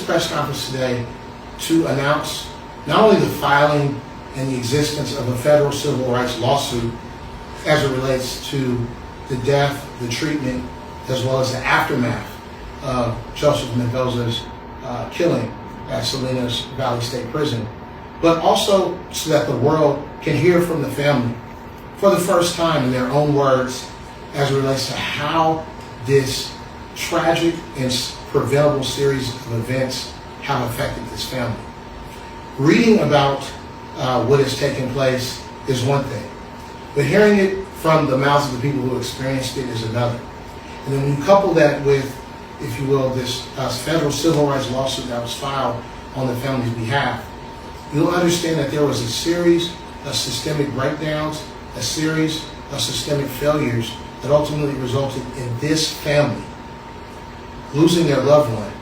press conference today to announce not only the filing and the existence of a federal civil rights lawsuit as it relates to the death, the treatment, as well as the aftermath of Joseph Mendoza's killing at Salinas Valley State Prison, but also so that the world can hear from the family for the first time in their own words as it relates to how this tragic and preventable series of events have affected this family. Reading about what has taken place is one thing, but hearing it from the mouths of the people who experienced it is another. And then when you couple that with, if you will, this federal civil rights lawsuit that was filed on the family's behalf, you'll understand that there was a series of systemic breakdowns, a series of systemic failures that ultimately resulted in this family losing their loved one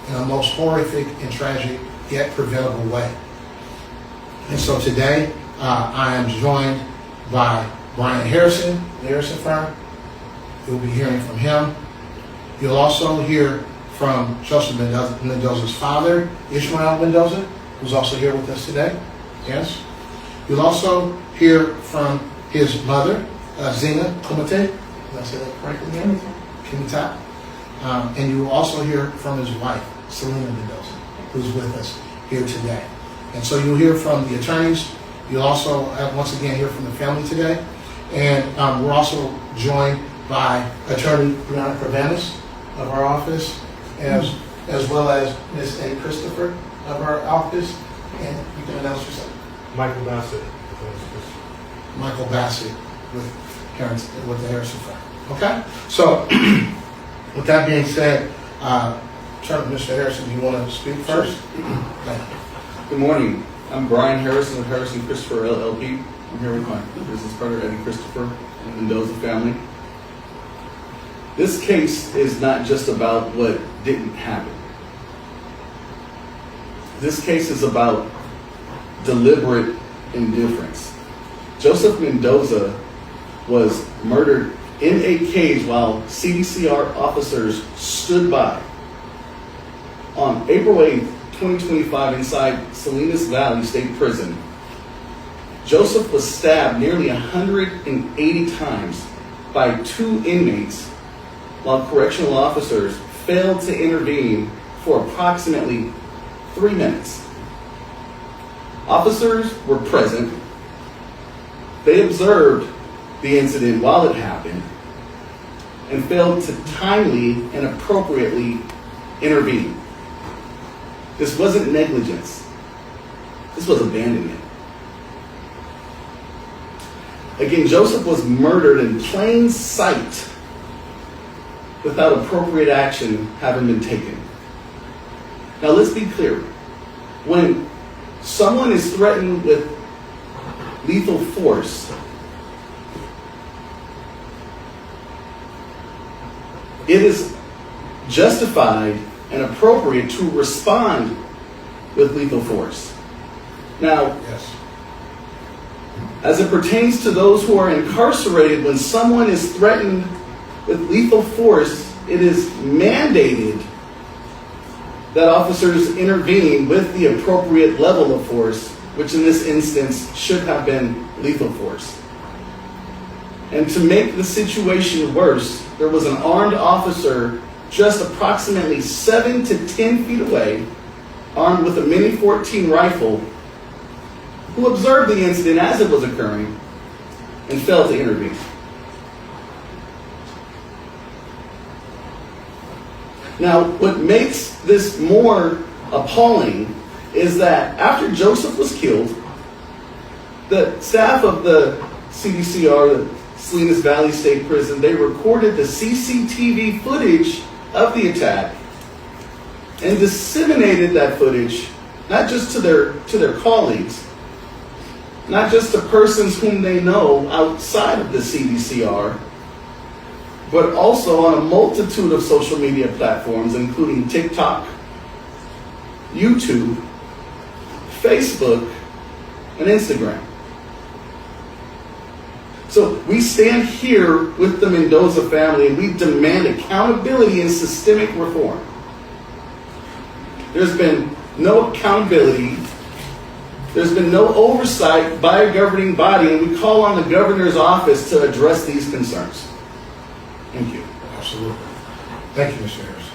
in a most horrific and tragic yet preventable way. And so today, I am joined by Brian Harrison, the Harrison firm. You'll be hearing from him. You'll also hear from Joseph Mendoza's father, Ishmael Mendoza, who's also here with us today. Yes. You'll also hear from his mother, Zena Kumite. Did I say that correctly? Kumita. And you will also hear from his wife, Selena Mendoza, who's with us here today. And so you'll hear from the attorneys. You'll also, once again, hear from the family today. And we're also joined by Attorney Brianna Cravanis of our office, as well as Ms. A. Christopher of our office. And you can announce yourself. Michael Bassett. Michael Bassett with the Harrison firm. Okay? So, with that being said, Mr. Harrison, do you want to speak first? Thank you. Good morning. I'm Brian Harrison of Harrison Christopher LLP. I'm here with my business partner, Eddie Christopher, and the Mendoza family. This case is not just about what didn't happen. This case is about deliberate indifference. Joseph Mendoza was murdered in a cage while CDCR officers stood by. On April 8th, 2025, inside Salinas Valley State Prison, Joseph was stabbed nearly 180 times by 2 inmates while correctional officers failed to intervene for approximately 3 minutes. Officers were present. They observed the incident while it happened and failed to timely and appropriately intervene. This wasn't negligence. This was abandonment. Again, Joseph was murdered in plain sight without appropriate action having been taken. Now let's be clear. When someone is threatened with lethal force, it is justified and appropriate to respond with lethal force. Now, Yes. as it pertains to those who are incarcerated, when someone is threatened with lethal force, it is mandated that officers intervene with the appropriate level of force, which in this instance should have been lethal force. And to make the situation worse, there was an armed officer just approximately 7 to 10 feet away, armed with a Mini 14 rifle, who observed the incident as it was occurring and failed to intervene. Now, what makes this more appalling is that after Joseph was killed, the staff of the CDCR, the Salinas Valley State Prison, they recorded the CCTV footage of the attack and disseminated that footage not just to their colleagues, not just to persons whom they know outside of the CDCR, but also on a multitude of social media platforms, including TikTok, YouTube, Facebook, and Instagram. So we stand here with the Mendoza family and we demand accountability and systemic reform. There's been no accountability. There's been no oversight by a governing body, and we call on the governor's office to address these concerns. Thank you. Absolutely. Thank you, Mr. Harris.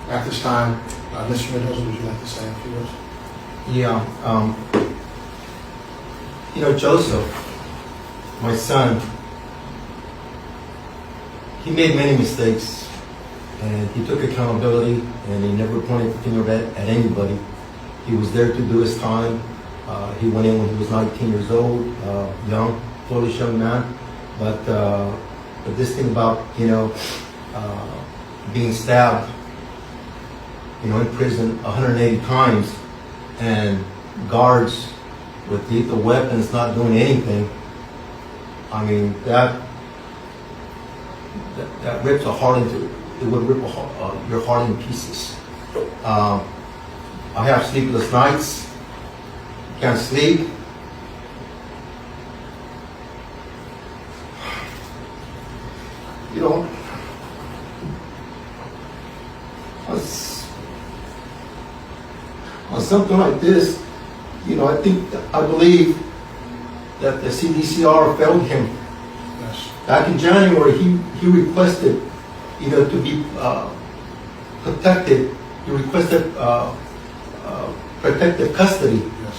At this time, Mr. Mendoza, would you like to say a few words? Yeah, Joseph, my son, he made many mistakes, and he took accountability, and he never pointed the finger at anybody. He was there to do his time. He went in when he was 19 years old, young, foolish young man. But this thing about, being stabbed, in prison 180 times, and guards with lethal weapons not doing anything, I mean, that rips a heart into, it would rip your heart in pieces. I have sleepless nights, can't sleep. On something like this, I believe that the CDCR failed him. Yes. Back in January, he requested, to be protected. He requested protective custody, Yes.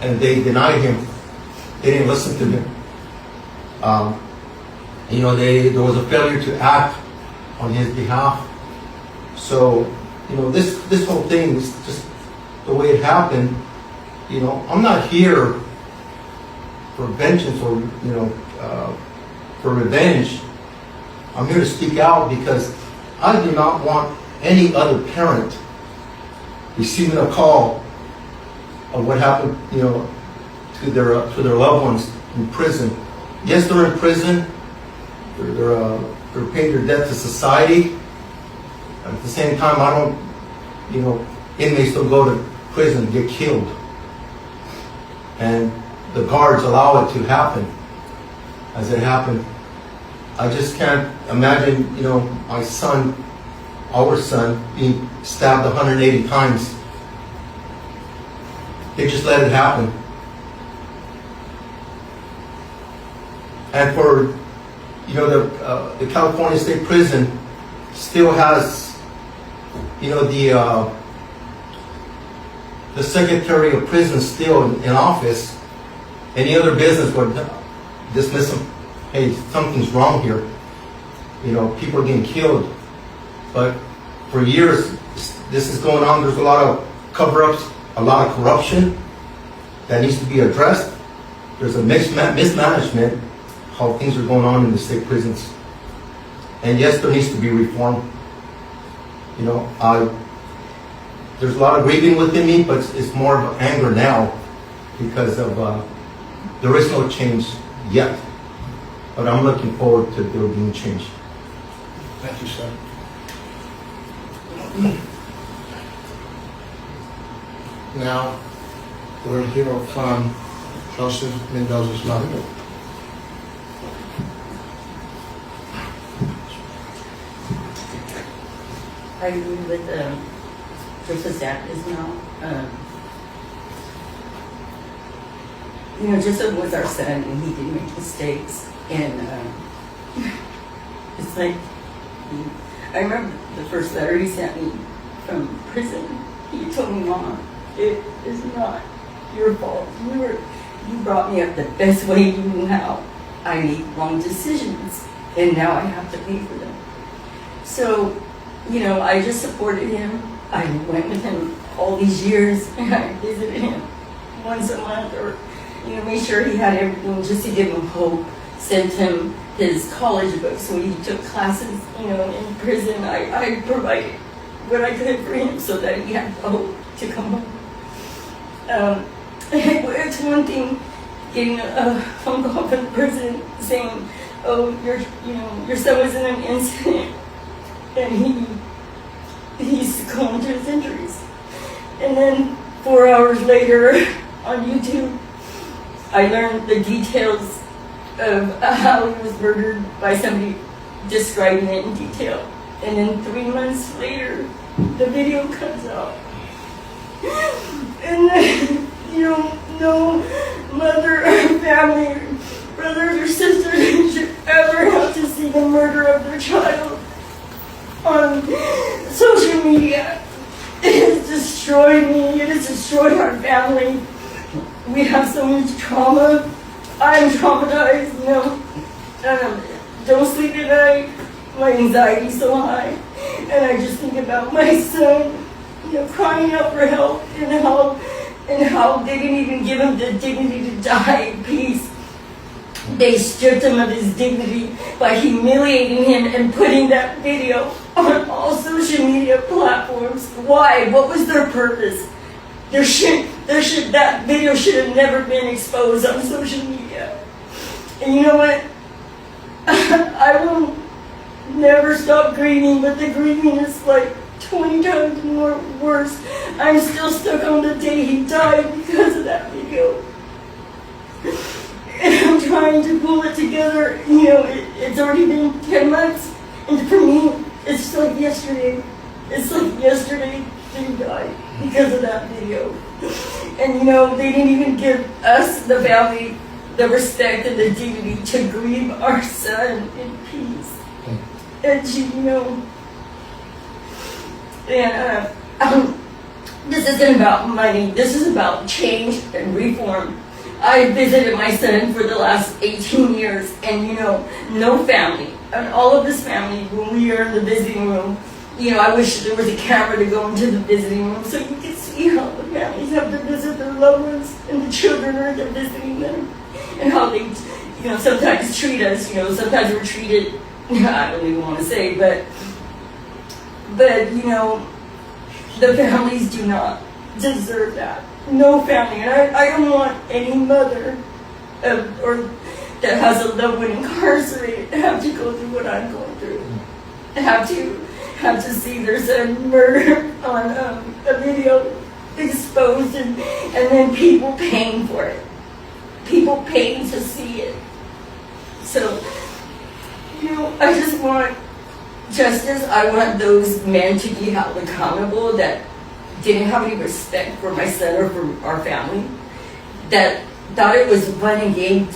and they denied him. They didn't listen to him. There was a failure to act on his behalf. So, this whole thing is just the way it happened. I'm not here for vengeance or, for revenge. I'm here to speak out because I do not want any other parent receiving a call of what happened, to their loved ones in prison. Yes, they're in prison. They're paying their debt to society. At the same time, I don't, inmates don't go to prison and get killed. And the guards allow it to happen as it happened. I just can't imagine, my son, our son, being stabbed 180 times. They just let it happen. And for, the California State Prison still has, the Secretary of Prison still in office. Any other business would dismiss him. Hey, something's wrong here. People are getting killed. But for years, this is going on. There's a lot of cover-ups, a lot of corruption that needs to be addressed. There's a mismanagement how things are going on in the state prisons. And yes, there needs to be reform. There's a lot of grieving within me, but it's more of anger now because of there is no change yet. But I'm looking forward to there being change. Thank you, sir. Now, we'll hear from Joseph Mendoza's mother. I agree with Joseph Zach's now. Joseph was our son, and he did make mistakes. And it's like, I remember the first letter he sent me from prison. He told me, "Mama, it is not your fault. You brought me up the best way you knew how. I made wrong decisions, and now I have to pay for them." So, I just supported him. I went with him all these years, and I visited him once a month, or made sure he had everything just to give him hope. Sent him his college books when he took classes, in prison. I provided what I could for him so that he had hope to come home. It's one thing getting a phone call from the prison saying, "Oh, your son was in an incident and he succumbed to his injuries." And then 4 hours later on YouTube, I learned the details of how he was murdered by somebody describing it in detail. And then 3 months later, the video comes out. And then, no mother or family, brothers or sisters should ever have to see the murder of their child on social media. It has destroyed me. It has destroyed our family. We have so much trauma. I'm traumatized, don't sleep at night. My anxiety's so high. And I just think about my son, crying out for help and how they didn't even give him the dignity to die in peace. They stripped him of his dignity by humiliating him and putting that video on all social media platforms. Why? What was their purpose? That video should have never been exposed on social media. And you know what? I will never stop grieving, but the grieving is like 20 times more worse. I'm still stuck on the day he died because of that video. And I'm trying to pull it together. It's already been 10 months. And for me, it's like yesterday. It's like yesterday that he died because of that video. And they didn't even give us, the family, the respect and the dignity to grieve our son in peace. And this isn't about money. This is about change and reform. I visited my son for the last 18 years, and no family, and all of this family, when we are in the visiting room, I wish there was a camera to go into the visiting room so you could see how the families have to visit their loved ones, and the children are there visiting them, and how they, sometimes treat us. Sometimes we're treated, I don't even want to say, but the families do not deserve that. No family, and I don't want any mother or that has a loved one incarcerated to have to go through what I'm going through. Have to see their son murdered on a video exposed, and then people paying for it. People paying to see it. So, I just want justice. I want those men to be held accountable that didn't have any respect for my son or for our family, that thought it was fun and game,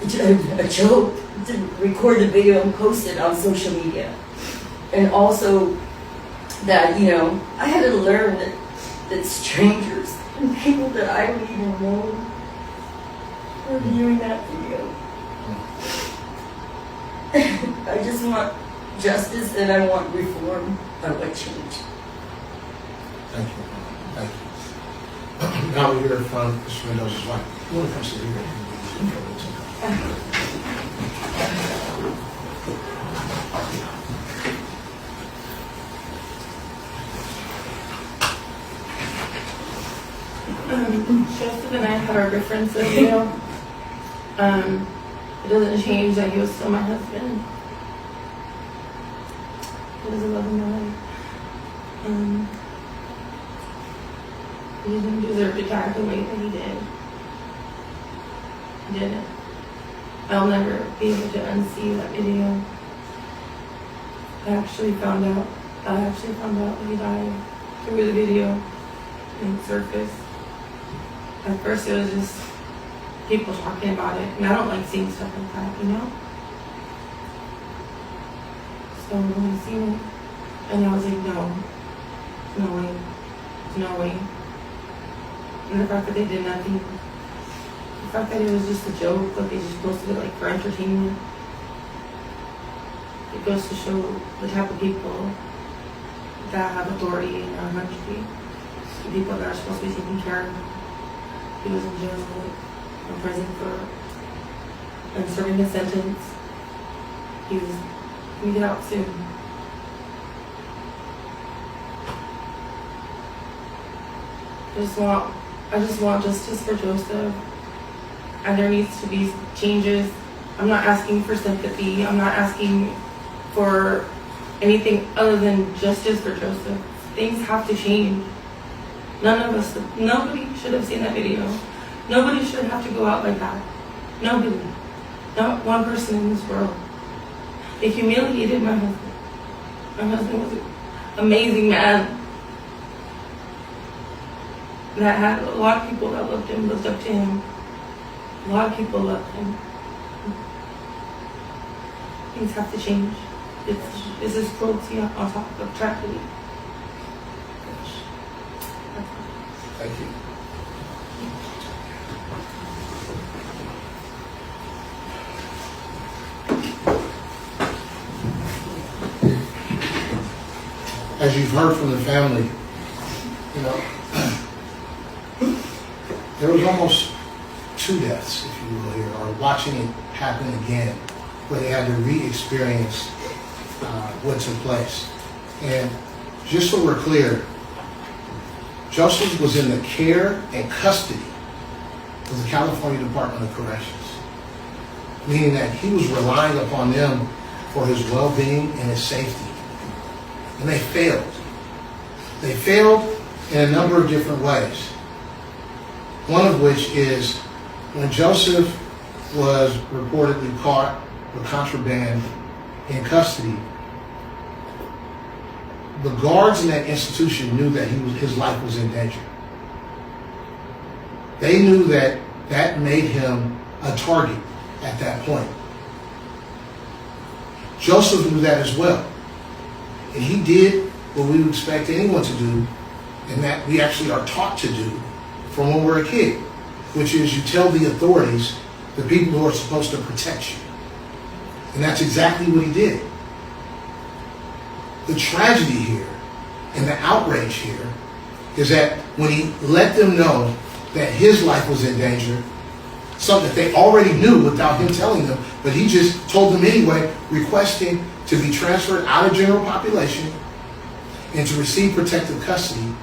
a joke to record the video and post it on social media. And also that, I had to learn that strangers and people that I don't even know were viewing that video. I just want justice and I want reform. I want change. Thank you. Thank you. Now we hear from Mr. Mendoza's wife. You want to come sit here? Joseph and I had our differences, it doesn't change that he was still my husband. He was a love of my life. He didn't deserve to die the way that he did. He didn't. I'll never be able to unsee that video. I actually found out that he died through the video and surfaced. At first it was just people talking about it, and I don't like seeing stuff like that, So when I seen it, and I was like, no way. And the fact that they did nothing, the fact that it was just a joke, that they just posted it like for entertainment, it goes to show the type of people that have authority in our country, the people that are supposed to be taking care of. He was in jail, in prison and serving a sentence. He was going to get out soon. I just want justice for Joseph, and there needs to be changes. I'm not asking for sympathy. I'm not asking for anything other than justice for Joseph. Things have to change. Nobody should have seen that video. Nobody should have to go out like that. Nobody. Not one person in this world. They humiliated my husband. My husband was an amazing man that had a lot of people that loved him, looked up to him. A lot of people loved him. Things have to change. It's this cruelty on top of tragedy. Thank you. As you've heard from the family, you know, there was almost 2 deaths, if you will, here, or watching it happen again, where they had to re-experience what took place. And just so we're clear, Joseph was in the care and custody of the California Department of Corrections, meaning that he was relying upon them for his well-being and his safety. And they failed. They failed in a number of different ways. One of which is when Joseph was reportedly caught with contraband in custody, the guards in that institution knew that his life was in danger. They knew that that made him a target at that point. Joseph knew that as well. And he did what we would expect anyone to do, and that we actually are taught to do from when we're a kid, which is you tell the authorities, the people who are supposed to protect you. And that's exactly what he did. The tragedy here and the outrage here is that when he let them know that his life was in danger, something that they already knew without him telling them, but he just told them anyway, requesting to be transferred out of general population and to receive protective custody,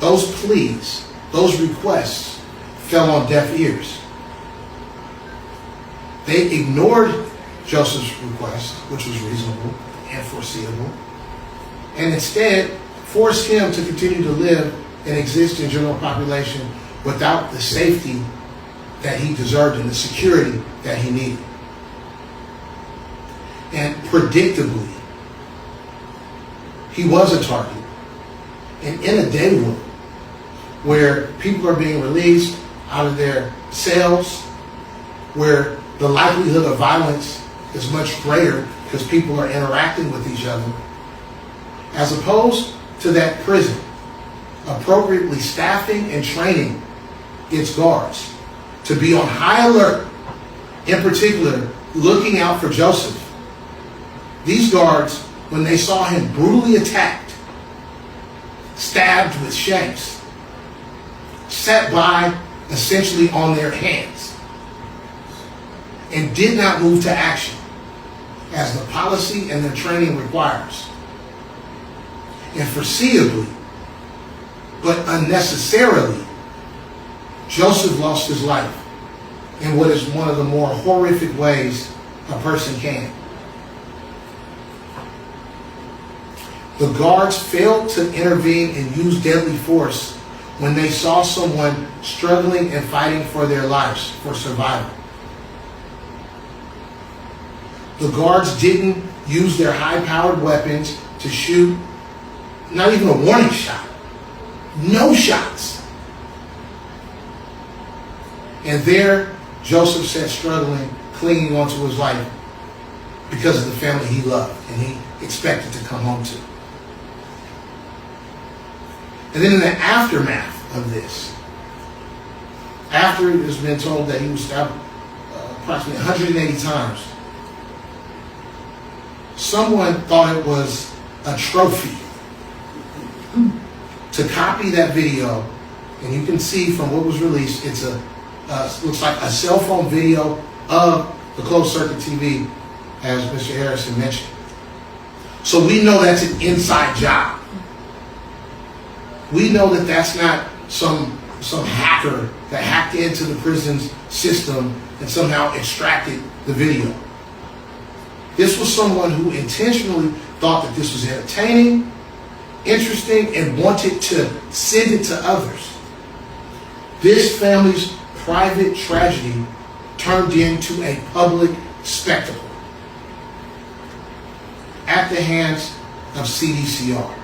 those pleas, those requests fell on deaf ears. They ignored Joseph's request, which was reasonable and foreseeable, and instead forced him to continue to live and exist in general population without the safety that he deserved and the security that he needed. And predictably, he was a target. And in a day world where people are being released out of their cells, where the likelihood of violence is much greater because people are interacting with each other, as opposed to that prison appropriately staffing and training its guards to be on high alert, in particular looking out for Joseph. These guards, when they saw him brutally attacked, stabbed with shanks, sat by essentially on their hands and did not move to action as the policy and their training requires. And foreseeably, but unnecessarily, Joseph lost his life in what is one of the more horrific ways a person can. The guards failed to intervene and use deadly force when they saw someone struggling and fighting for their lives, for survival. The guards didn't use their high-powered weapons to shoot, not even a warning shot. No shots. And there, Joseph sat struggling, clinging onto his life because of the family he loved and he expected to come home to. And then in the aftermath of this, after it has been told that he was stabbed approximately 180 times, someone thought it was a trophy to copy that video, and you can see from what was released, it's looks like a cell phone video of the closed circuit TV, as Mr. Harrison mentioned. So we know that's an inside job. We know that that's not some hacker that hacked into the prison's system and somehow extracted the video. This was someone who intentionally thought that this was entertaining, interesting, and wanted to send it to others. This family's private tragedy turned into a public spectacle at the hands of CDCR.